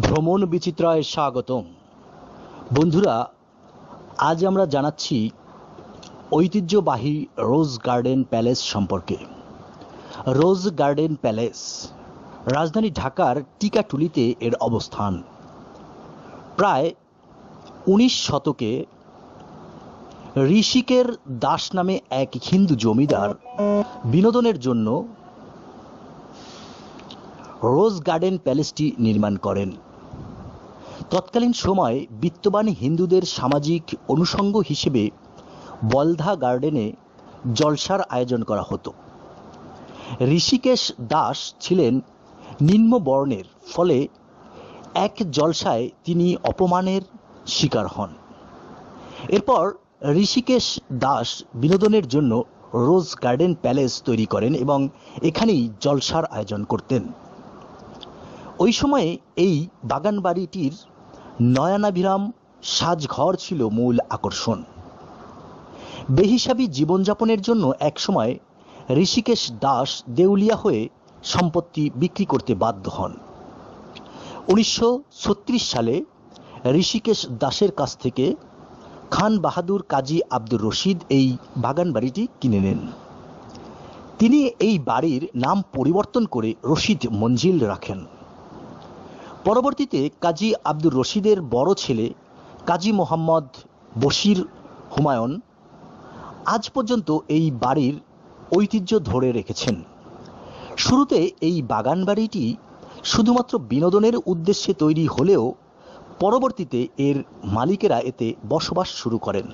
ভ্রমণ বিচিত্রায় স্বাগতম। বন্ধুরা, আজ আমরা জানাচ্ছি ঐতিহ্যবাহী রোজ গার্ডেন প্যালেস সম্পর্কে। রোজ গার্ডেন প্যালেস রাজধানী ঢাকার টিকাটুলিতে এর অবস্থান। প্রায় 19 শতকে ঋষিকের দাস নামে এক হিন্দু জমিদার বিনোদনের জন্য রোজ গার্ডেন প্যালেসটি নির্মাণ করেন। তৎকালীন সময় বিত্তবান হিন্দুদের সামাজিক অনুষঙ্গ হিসেবে বলধা গার্ডেনে জলসার আয়োজন করা হতো। ঋষিকেশ দাস ছিলেন নিম্ন বর্ণের, ফলে এক জলসায় তিনি অপমানের শিকার হন। এরপর ঋষিকেশ দাস বিনোদনের জন্য রোজ গার্ডেন প্যালেস তৈরি করেন এবং এখানেই জলসার আয়োজন করতেন। ওই সময়ে এই বাগান বাড়িটির নয়নাভিরাম সাজঘর ছিল মূল আকর্ষণ। বেহিসাবি জীবনযাপনের জন্য একসময় ঋষিকেশ দাস দেউলিয়া হয়ে সম্পত্তি বিক্রি করতে বাধ্য হন। 1936 সালে ঋষিকেশ দাসের কাছ থেকে খান বাহাদুর কাজী আব্দুর রশিদ এই বাগান বাড়িটি কিনে নেন। তিনি এই বাড়ির নাম পরিবর্তন করে রশিদ মঞ্জিল রাখেন। পরবর্তীতে কাজী আব্দুর রশিদের বড় ছেলে কাজী মোহাম্মদ বশির হুমায়ুন আজ পর্যন্ত এই বাড়ির ঐতিহ্য ধরে রেখেছেন। শুরুতে এই বাগান বাড়িটি শুধুমাত্র বিনোদনের উদ্দেশ্যে তৈরি হলেও পরবর্তীতে এর মালিকেরা এতে বসবাস শুরু করেন।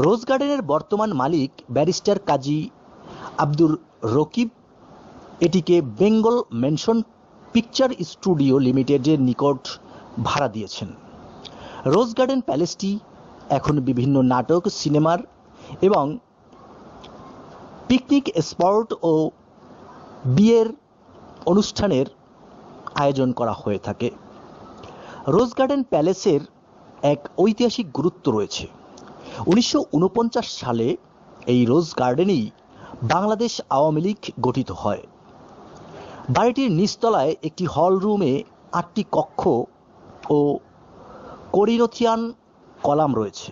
রোজ গার্ডেনের বর্তমান মালিক ব্যারিস্টার কাজী আব্দুর রকিব এটিকে বেঙ্গল মেনশন পিকচার স্টুডিও লিমিটেডের নিকট ভাড়া দিয়েছেন। রোজ গার্ডেন প্যালেসটি এখন বিভিন্ন নাটক, সিনেমার এবং পিকনিক স্পট ও বিয়ের অনুষ্ঠানের আয়োজন করা হয়ে থাকে। রোজ গার্ডেন প্যালেসের এক ঐতিহাসিক গুরুত্ব রয়েছে। 1949 সালে এই রোজ গার্ডেনেই বাংলাদেশ আওয়ামী লীগ গঠিত হয়। বাড়িটির নিচতলায় একটি হল রুমে 8টি কক্ষ ও করিনথিয়ান কলাম রয়েছে।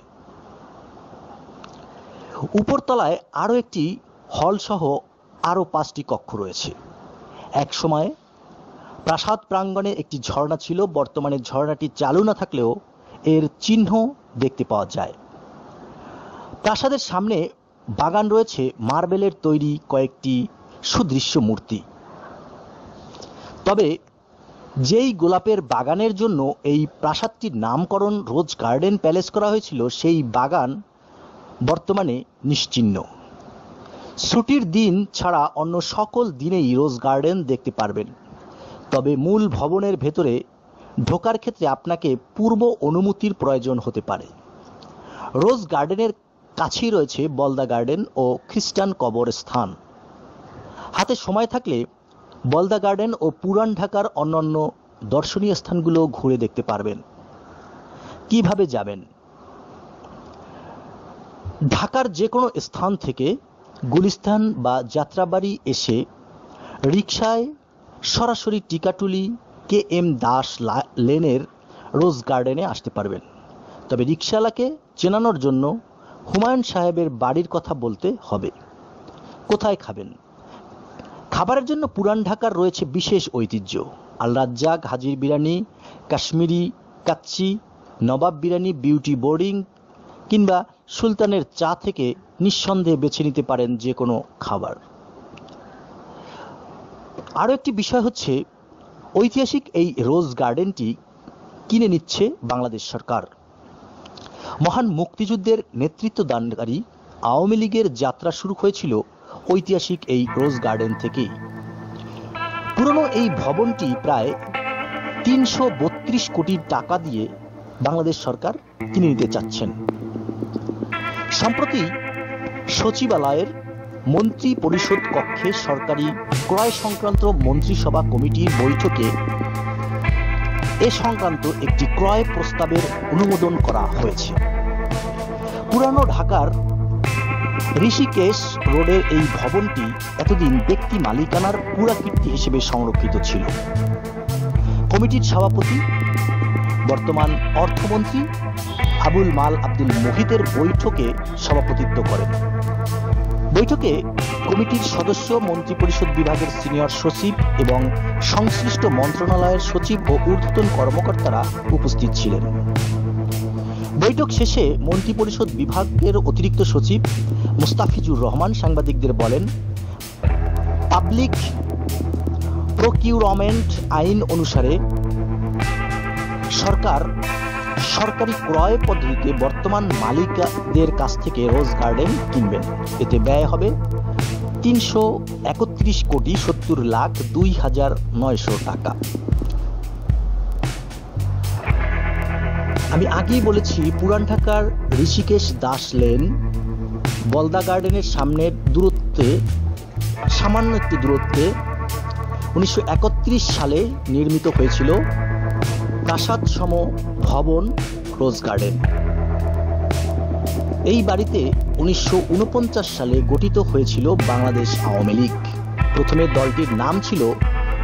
উপরতলায় আরও একটি হল সহ আরও 5টি কক্ষ রয়েছে। এক সময় প্রাসাদ প্রাঙ্গণে একটি ঝর্ণা ছিল। বর্তমানে ঝর্ণাটি চালু না থাকলেও এর চিহ্ন দেখতে পাওয়া যায়। প্রাসাদের সামনে বাগান রয়েছে মার্বেলের তৈরি কয়েকটি সুদৃশ্য মূর্তি। তবে যেই গোলাপের বাগানের জন্য এই প্রাসাদটির নামকরণ রোজ গার্ডেন প্যালেস করা হয়েছিল, সেই বাগান বর্তমানে নিশ্চিহ্ন। ছুটির দিন ছাড়া অন্য সকল দিনেই রোজ গার্ডেন দেখতে পারবেন। তবে মূল ভবনের ভেতরে ঢোকার ক্ষেত্রে আপনাকে পূর্ব অনুমতির প্রয়োজন হতে পারে। রোজ গার্ডেনের কাছেই রয়েছে বলদা গার্ডেন ও খ্রিস্টান কবরস্থান। হাতে সময় থাকলে বলদা গার্ডেন ও পুরান ঢাকার অন্যান্য দর্শনীয় স্থানগুলো ঘুরে দেখতে পারবেন। কিভাবে যাবেন? ঢাকার যে কোনো স্থান থেকে গুলিস্তান বা যাত্রাবাড়ি এসে রিকশায় সরাসরি টিকাটুলি KM দাস লেনের রোজ গার্ডেনে আসতে পারবেন। তবে রিকশাওয়ালাকে চেনানোর জন্য হুমায়ুন সাহেবের বাড়ির কথা বলতে হবে। কোথায় খাবেন? খাবারের জন্য পুরান ঢাকার রয়েছে বিশেষ ঐতিহ্য। আল রাজ্জাক, হাজির বিরিয়ানি, কাশ্মীরি কাচ্চি, নবাব বিরিয়ানি, বিউটি বোর্ডিং কিংবা সুলতানের চা থেকে নিঃসন্দেহে বেছে নিতে পারেন যে কোনো খাবার। আরও একটি বিষয় হচ্ছে, ঐতিহাসিক এই রোজ গার্ডেনটি কিনে নিচ্ছে বাংলাদেশ সরকার। মহান মুক্তিযুদ্ধের নেতৃত্ব দানকারী আওয়ামী লীগের যাত্রা শুরু হয়েছিল ঐতিহাসিক এই রোজ গার্ডেন থেকেই। পুরনো এই ভবনটি প্রায় 332 কোটি টাকা দিয়ে বাংলাদেশ সরকার কিনে নিতে চাচ্ছেন। সম্প্রতি সচিবালয়ের মন্ত্রী পরিষদ কক্ষে সরকারি ক্রয় সংক্রান্ত মন্ত্রিসভা কমিটির বৈঠকে এ সংক্রান্ত একটি ক্রয় প্রস্তাবের অনুমোদন করা হয়েছে। পুরানো ঢাকার ঋষিকেশ রোডের এই ভবনটি এতদিন ব্যক্তি মালিকানার পুরাকীর্তি হিসেবে সংরক্ষিত ছিল। কমিটির সভাপতি বর্তমান অর্থমন্ত্রী আবুল মাল আব্দুল মুহিতের বৈঠকে সভাপতিত্ব করেন। বৈঠকে কমিটির সদস্য, মন্ত্রিপরিষদ বিভাগের সিনিয়র সচিব এবং সংশ্লিষ্ট মন্ত্রণালয়ের সচিব ও ঊর্ধ্বতন কর্মকর্তারা উপস্থিত ছিলেন। বৈঠক শেষে মন্ত্রিপরিষদ বিভাগের অতিরিক্ত সচিব মুস্তাফিজুর রহমান সাংবাদিকদের বলেন, পাবলিক প্রকিউরমেন্ট আইন অনুসারে সরকারি ক্রয় পদ্ধতিতে বর্তমান মালিকদের কাছ থেকে রোজ গার্ডেন কিনবেন। এতে ব্যয় হবে ৩৩১,৭০,২,৯০০ টাকা। আমি আগেই বলেছি, পুরান ঢাকার ঋষিকেশ দাস লেন বলদা গার্ডেনের সামনের দূরত্বে, সামান্য একটি দূরত্বে 1931 সালে নির্মিত হয়েছিল প্রাসাদ সম ভবন রোজ গার্ডেন। এই বাড়িতে 1949 সালে গঠিত হয়েছিল বাংলাদেশ আওয়ামী লীগ। প্রথমে দলটির নাম ছিল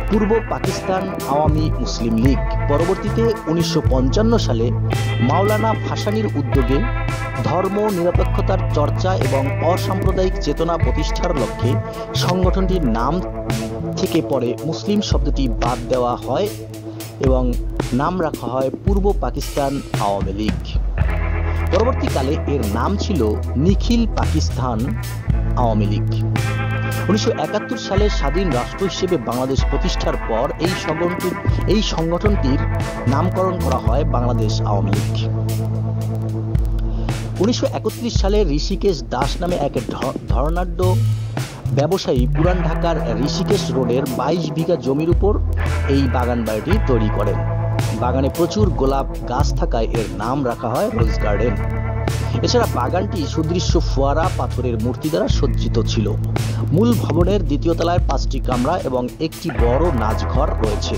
পূর্ব পাকিস্তান আওয়ামী মুসলিম লীগ। পরবর্তীতে 1955 সালে মাওলানা ভাসানীর উদ্যোগে ধর্ম নিরপেক্ষতার চর্চা এবং অসাম্প্রদায়িক চেতনা প্রতিষ্ঠার লক্ষ্যে সংগঠনটির নাম থেকে পরে মুসলিম শব্দটি বাদ দেওয়া হয় এবং নাম রাখা হয় পূর্ব পাকিস্তান আওয়ামী লীগ। পরবর্তীকালে এর নাম ছিল নিখিল পাকিস্তান আওয়ামী লীগ। 1971 সালে স্বাধীন রাষ্ট্র হিসেবে বাংলাদেশ প্রতিষ্ঠার পর এই সংগঠনটির নামকরণ করা হয় বাংলাদেশ আওয়ামী লীগ। 1931 সালে ঋষিকেশ দাস নামে এক ধনাঢ্য ব্যবসায়ী পুরান ঢাকার ঋষিকেশ রোডের 22 বিঘা জমির উপর এই বাগান বাড়িটি তৈরি করেন। বাগানে প্রচুর গোলাপ গাছ থাকায় এর নাম রাখা হয় রোজ গার্ডেন। এছাড়া বাগানটি সুদৃশ্য ফোয়ারা, পাথরের মূর্তি দ্বারা সজ্জিত ছিল। মূল ভবনের দ্বিতীয় তলায় 5টি কামরা এবং একটি বড় নাচঘর রয়েছে।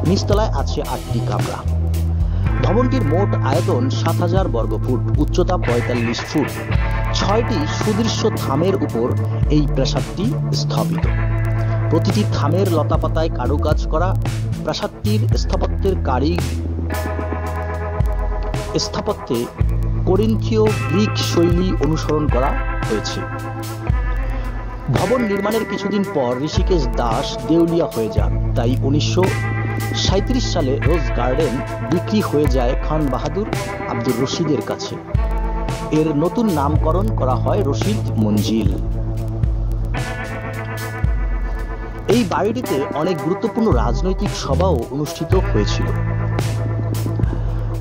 নিচতলায় আছে 8টি কামরা। ভবনটির মোট আয়তন 7000 বর্গফুট, উচ্চতা 45 ফুট। 6টি সুদৃশ্য থামের উপর এই প্রাসাদটি স্থাপিত। প্রতিটি থামের লতাপাতায় কারুকাজ করা। প্রাসাদটির স্থাপত্যে করিন্থীয় গ্রিক শৈলী অনুসরণ করা হয়েছে। ভবন নির্মাণের কিছুদিন পর ঋষিকেশ দাস দেউলিয়া হয়ে যান। তাই 1937 সালে রোজ গার্ডেন বিক্রি হয়ে যায় খান বাহাদুর আব্দুর রশিদের কাছে। এর নতুন নামকরণ করা হয় রশিদ মঞ্জিল। এই বাড়িটিতে অনেক গুরুত্বপূর্ণ রাজনৈতিক সভাও অনুষ্ঠিত হয়েছিল।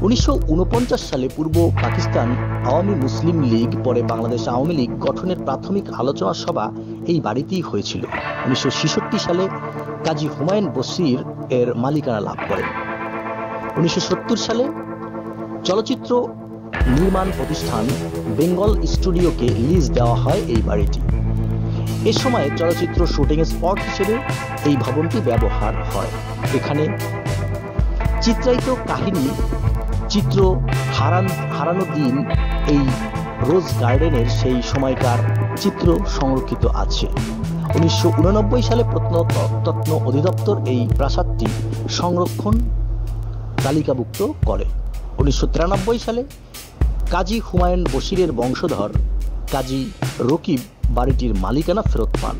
1949 সালে পূর্ব পাকিস্তান আওয়ামী মুসলিম লীগ, পরে বাংলাদেশ আওয়ামী লীগ গঠনের প্রাথমিক আলোচনা সভা এই বাড়িতেই হয়েছিল। 1966 সালে কাজী হুমায়ুন বশির এর মালিকানা লাভ করেন। 1970 সালে চলচ্চিত্র নির্মাণ প্রতিষ্ঠান বেঙ্গল স্টুডিওকে লিজ দেওয়া হয় এই বাড়িটি। এ সময় চলচ্চিত্র শুটিং স্পট হিসেবে এই ভবনটি ব্যবহার হয়। এখানে চিত্রায়িত কাহিনী, চিত্র, হারানো দিন, এই রোজ গার্ডেনের সেই সময়কার চিত্র সংরক্ষিত আছে। 1989 সালে প্রত্নতত্ত্ব অধিদপ্তর এই প্রাসাদটি সংরক্ষণ তালিকাভুক্ত করে। 1993 সালে কাজী হুমায়ুন বশিরের বংশধর কাজী রকিব বাড়িটির মালিকানা ফেরত পান।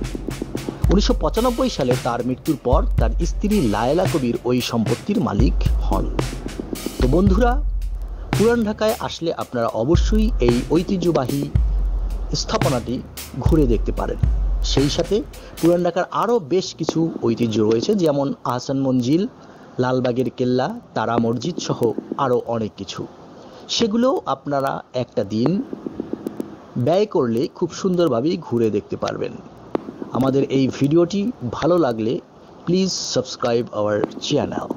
1995 সালে তার মৃত্যুর পর তার স্ত্রী লায়লা কবির ওই সম্পত্তির মালিক হন। তো বন্ধুরা, পুরান ঢাকায় আসলে আপনারা অবশ্যই এই ঐতিহ্যবাহী স্থাপনাটি ঘুরে দেখতে পারেন। সেই সাথে পুরান ঢাকার আরও বেশ কিছু ঐতিহ্য রয়েছে, যেমন আহসান মঞ্জিল, লালবাগের কেল্লা, তারা মসজিদ সহ আরও অনেক কিছু। সেগুলো আপনারা একটা দিন ব্যয় করলে খুব সুন্দরভাবেই ঘুরে দেখতে পারবেন। আমাদের এই ভিডিওটি ভালো লাগলে প্লিজ সাবস্ক্রাইব আওয়ার চ্যানেল।